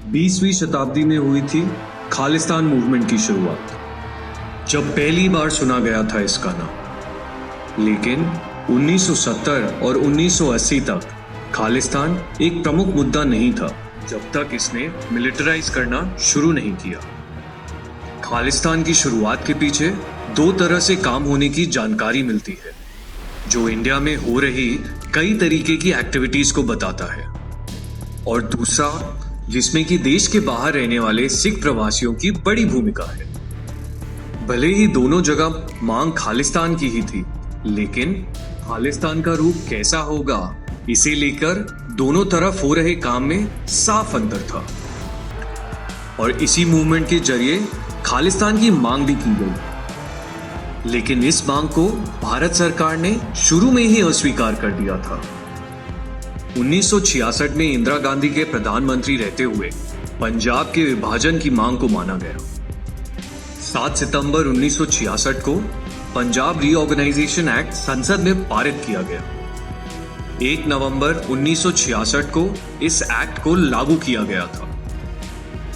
20वीं शताब्दी में हुई थी खालिस्तान मूवमेंट की शुरुआत, जब पहली बार सुना गया था इसका नाम। लेकिन 1970 और 1980 तक खालिस्तान एक प्रमुख मुद्दा नहीं था, जब तक इसने मिलिटराइज करना शुरू नहीं किया। खालिस्तान की शुरुआत के पीछे दो तरह से काम होने की जानकारी मिलती है, जो इंडिया में हो रही कई तरीके की एक्टिविटीज को बताता है, और दूसरा जिसमें कि देश के बाहर रहने वाले सिख प्रवासियों की बड़ी भूमिका है। भले ही दोनों जगह मांग खालिस्तान की ही थी, लेकिन खालिस्तान का रूप कैसा होगा इसे लेकर दोनों तरफ हो रहे काम में साफ अंतर था, और इसी मूवमेंट के जरिए खालिस्तान की मांग भी की गई। लेकिन इस मांग को भारत सरकार ने शुरू में ही अस्वीकार कर दिया था। 1966 में इंदिरा गांधी के प्रधानमंत्री रहते हुए पंजाब के विभाजन की मांग को माना गया। 7 सितंबर 1966 को पंजाब रीऑर्गेनाइजेशन एक्ट संसद में पारित किया गया। 1 नवंबर 1966 को इस एक्ट को लागू किया गया था।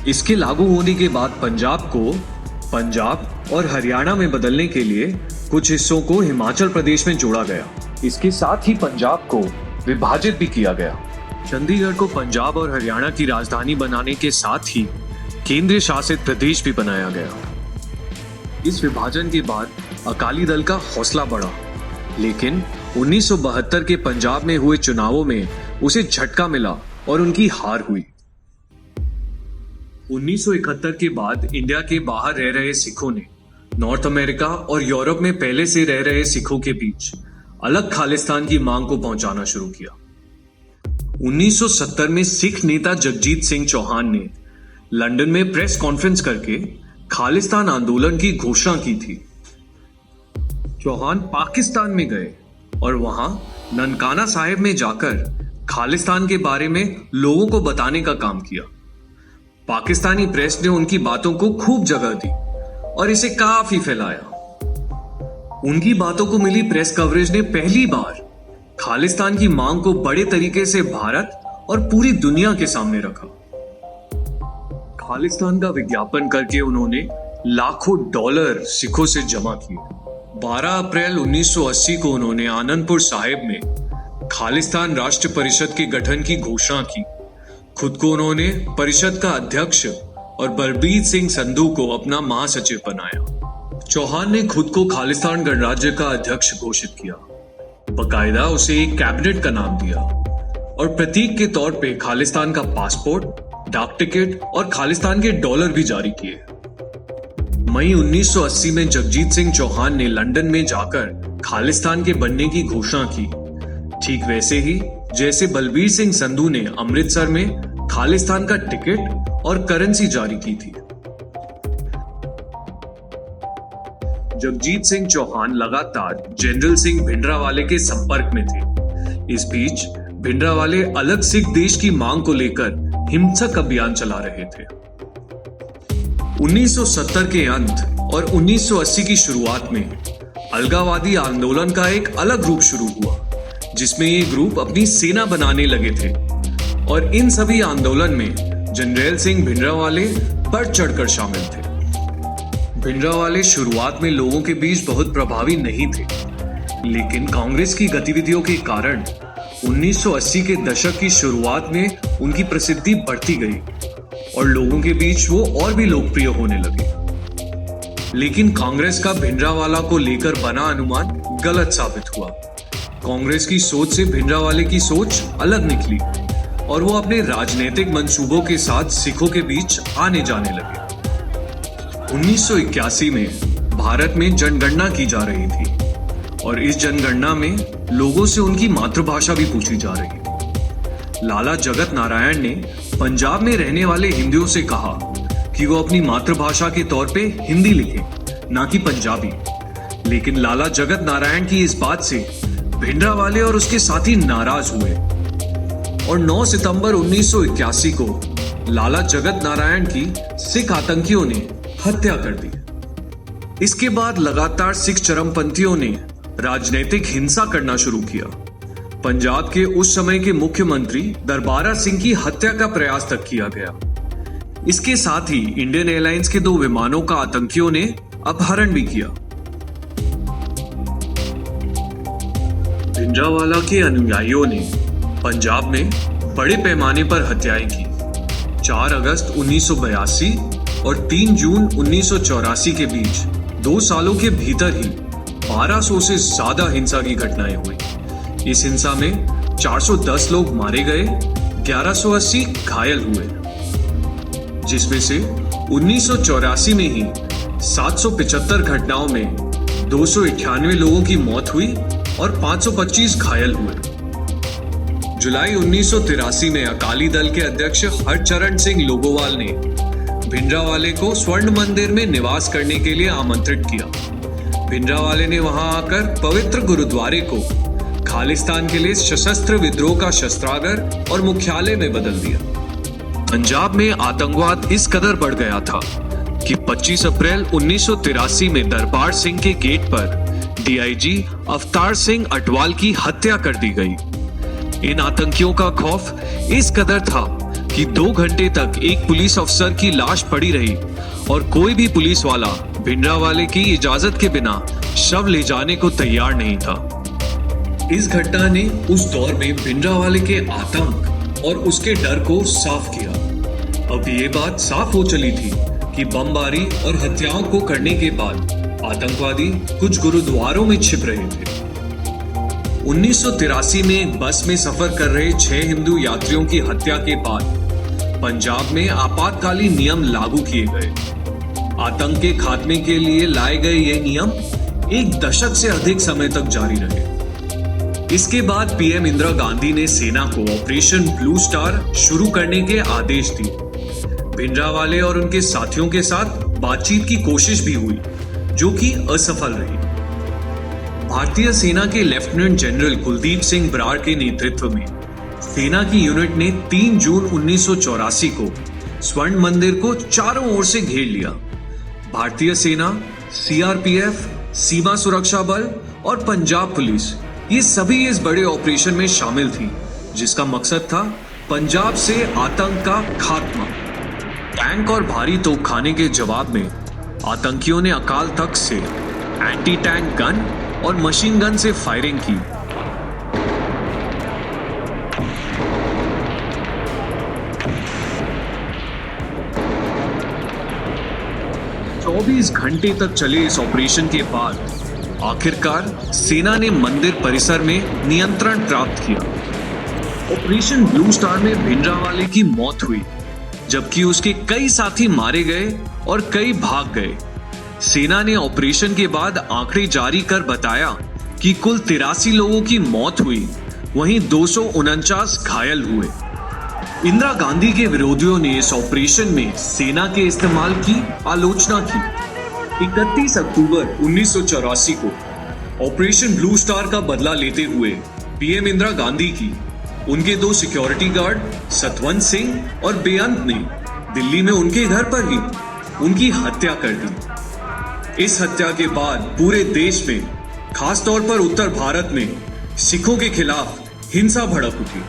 इसके लागू होने के बाद पंजाब को पंजाब और हरियाणा में बदलने के लिए कुछ हिस्सों को हिमाचल प्रदेश में जोड़ा गया। इसके साथ ही पंजाब को विभाजित भी किया गया। चंडीगढ़ को पंजाब और हरियाणा की राजधानी बनाने के साथ ही केंद्रीय शासित प्रदेश भी बनाया गया। इस विभाजन के बाद अकाली दल का हौसला बढ़ा, लेकिन 1972 के पंजाब में हुए चुनावों में उसे झटका मिला और उनकी हार हुई। 1971 के बाद इंडिया के बाहर रह रहे सिखों ने नॉर्थ अमेरिका और यूरोप में पहले से रह रहे सिखों के बीच अलग खालिस्तान की मांग को पहुंचाना शुरू किया। 1970 में सिख नेता जगजीत सिंह चौहान ने लंदन में प्रेस कॉन्फ्रेंस करके खालिस्तान आंदोलन की घोषणा की थी। चौहान पाकिस्तान में गए और वहां ननकाना साहिब में जाकर खालिस्तान के बारे में लोगों को बताने का काम किया। पाकिस्तानी प्रेस ने उनकी बातों को खूब जगह दी और इसे काफी फैलाया। उनकी बातों को मिली प्रेस कवरेज ने पहली बार खालिस्तान की मांग को बड़े तरीके से भारत और पूरी दुनिया के सामने रखा। खालिस्तान का विज्ञापन करके उन्होंने लाखों डॉलर सिखों से जमा किए। 12 अप्रैल 1980 को उन्होंने आनंदपुर साहिब में खालिस्तान राष्ट्र परिषद के गठन की घोषणा की। खुद को उन्होंने परिषद का अध्यक्ष और बलबीर सिंह संधू को अपना महासचिव बनाया। चौहान ने खुद को खालिस्तान गणराज्य का अध्यक्ष घोषित किया, बकायदा उसे एक कैबिनेट का नाम दिया और प्रतीक के तौर पे खालिस्तान का पासपोर्ट, डाक टिकट और खालिस्तान के डॉलर भी जारी किए। मई 1980 में जगजीत सिंह चौहान ने लंदन में जाकर खालिस्तान के बनने की घोषणा की, ठीक वैसे ही जैसे बलबीर सिंह संधू ने अमृतसर में खालिस्तान का टिकट और करेंसी जारी की थी। जगजीत सिंह चौहान लगातार जनरल सिंह भिंडरावाले के संपर्क में थे। इस बीच भिंडरावाले अलग सिख देश की मांग को लेकर हिंसक अभियान चला रहे थे। 1970 के अंत और 1980 की शुरुआत में अलगाववादी आंदोलन का एक अलग रूप शुरू हुआ, जिसमें ये ग्रुप अपनी सेना बनाने लगे थे, और इन सभी आंदोलन में जनरल सिंह भिंडरावाले बढ़ चढ़कर शामिल थे। भिंडरावाले शुरुआत में लोगों के बीच बहुत प्रभावी नहीं थे, लेकिन कांग्रेस की गतिविधियों के कारण 1980 के दशक की शुरुआत में उनकी प्रसिद्धि बढ़ती गई और लोगों के बीच वो और भी लोकप्रिय होने लगे। लेकिन कांग्रेस का भिंडरावाला को लेकर बना अनुमान गलत साबित हुआ। कांग्रेस की सोच से भिंडरावाले की सोच अलग निकली और वो अपने राजनीतिक मंसूबों के साथ सिखों के बीच आने जाने लगे। 1981 में भारत में जनगणना की जा रही थी और इस जनगणना में लोगों से उनकी मातृभाषा भी पूछी जा रही। लाला जगत नारायण ने पंजाब में रहने वाले हिंदुओं से कहा कि वो अपनी मातृभाषा के तौर पे हिंदी लिखें, ना कि पंजाबी। लेकिन लाला जगत नारायण की इस बात से भिंडरावाले और उसके साथी नाराज हुए और 9 सितंबर 1981 को लाला जगत नारायण की सिख आतंकियों ने हत्या कर दी। इसके बाद लगातार सिख चरमपंथियों ने राजनीतिक हिंसा करना शुरू किया। पंजाब के उस समय के मुख्यमंत्री दरबारा सिंह की हत्या का प्रयास तक किया गया। इसके साथ ही इंडियन एयरलाइंस के 2 विमानों का आतंकियों ने अपहरण भी किया। भिंडरावाला के अनुयायियों ने पंजाब में बड़े पैमाने पर हत्याएं की। 4 अगस्त 1982 और 3 जून 1984 के बीच 2 सालों के भीतर ही 1200 से ज्यादा हिंसा की घटनाएं हुई। इस हिंसा में 410 लोग मारे गए, 1180 घायल हुए, जिसमें से 1984 में ही 775 घटनाओं में 298 लोगों की मौत हुई और 525 घायल हुए। जुलाई 1983 में अकाली दल के अध्यक्ष हरचरण सिंह लोगोवाल ने भिंडरावाले को स्वर्ण मंदिर में निवास करने के लिए आमंत्रित किया। भिंडरावाले ने वहां आकर पवित्र गुरुद्वारे को खालिस्तान के लिए सशस्त्र विद्रोह का शस्त्रागार और मुख्यालय में बदल दिया। पंजाब में आतंकवाद इस कदर बढ़ गया था कि 25 अप्रैल 1983 में दरबार सिंह के गेट पर डीआईजी अवतार सिंह अटवाल की हत्या कर दी गई। इन आतंकियों का खौफ इस कदर था कि 2 घंटे तक एक पुलिस अफसर की लाश पड़ी रही और कोई भी पुलिस वाला भिंडरावाले की इजाजत के बिना शव ले जाने को तैयार नहीं था। इस घटना ने उस दौर में भिंडरावाले के आतंक और उसके डर को साफ किया। अब ये बात साफ हो चली थी कि बमबारी और हत्याओं को करने के बाद आतंकवादी कुछ गुरुद्वारों में छिप रहे थे। 1983 में एक बस में सफर कर रहे 6 हिंदू यात्रियों की हत्या के बाद पंजाब में आपातकालीन नियम लागू किए गए। आतंक के खात्मे के लिए लाए गए ये नियम 1 दशक से अधिक समय तक जारी रहे। इसके बाद पीएम इंदिरा गांधी ने सेना को ऑपरेशन ब्लू स्टार शुरू करने के आदेश दिए। भिंडरावाले और उनके साथियों के साथ बातचीत की कोशिश भी हुई, जो कि असफल रही। भारतीय सेना के लेफ्टिनेंट जनरल कुलदीप सिंह बराड़ के नेतृत्व में सेना की यूनिट ने 3 जून 1984 को स्वर्ण मंदिर को चारों ओर से घेर लिया। भारतीय सेना, सीआरपीएफ, सीमा सुरक्षा बल और पंजाब पुलिस ये सभी इस बड़े ऑपरेशन में शामिल थी, जिसका मकसद था पंजाब से आतंक का खात्मा। टैंक और भारी तोपखाने के जवाब में आतंकियों ने अकाल तख्त से एंटी टैंक गन और मशीन गन से फायरिंग की। चौबीस घंटे तक चले इस ऑपरेशन के बाद आखिरकार सेना ने मंदिर परिसर में नियंत्रण प्राप्त किया। ऑपरेशन ब्लू स्टार में भिंडरावाले की मौत हुई, जबकि उसके कई साथी मारे गए और कई भाग गए। सेना ने ऑपरेशन के बाद आंकड़े जारी कर बताया कि कुल 83 लोगों की मौत हुई, वहीं 249 घायल हुए। इंदिरा गांधी के विरोधियों ने इस ऑपरेशन में सेना के इस्तेमाल की आलोचना की। 31 अक्टूबर 1984 को ऑपरेशन ब्लू स्टार का बदला लेते हुए पीएम इंदिरा गांधी की उनके 2 सिक्योरिटी गार्ड सतवंत सिंह और बेअंत ने दिल्ली में उनके घर पर ही उनकी हत्या कर दी। इस हत्या के बाद पूरे देश में, खासतौर पर उत्तर भारत में सिखों के खिलाफ हिंसा भड़क उठी।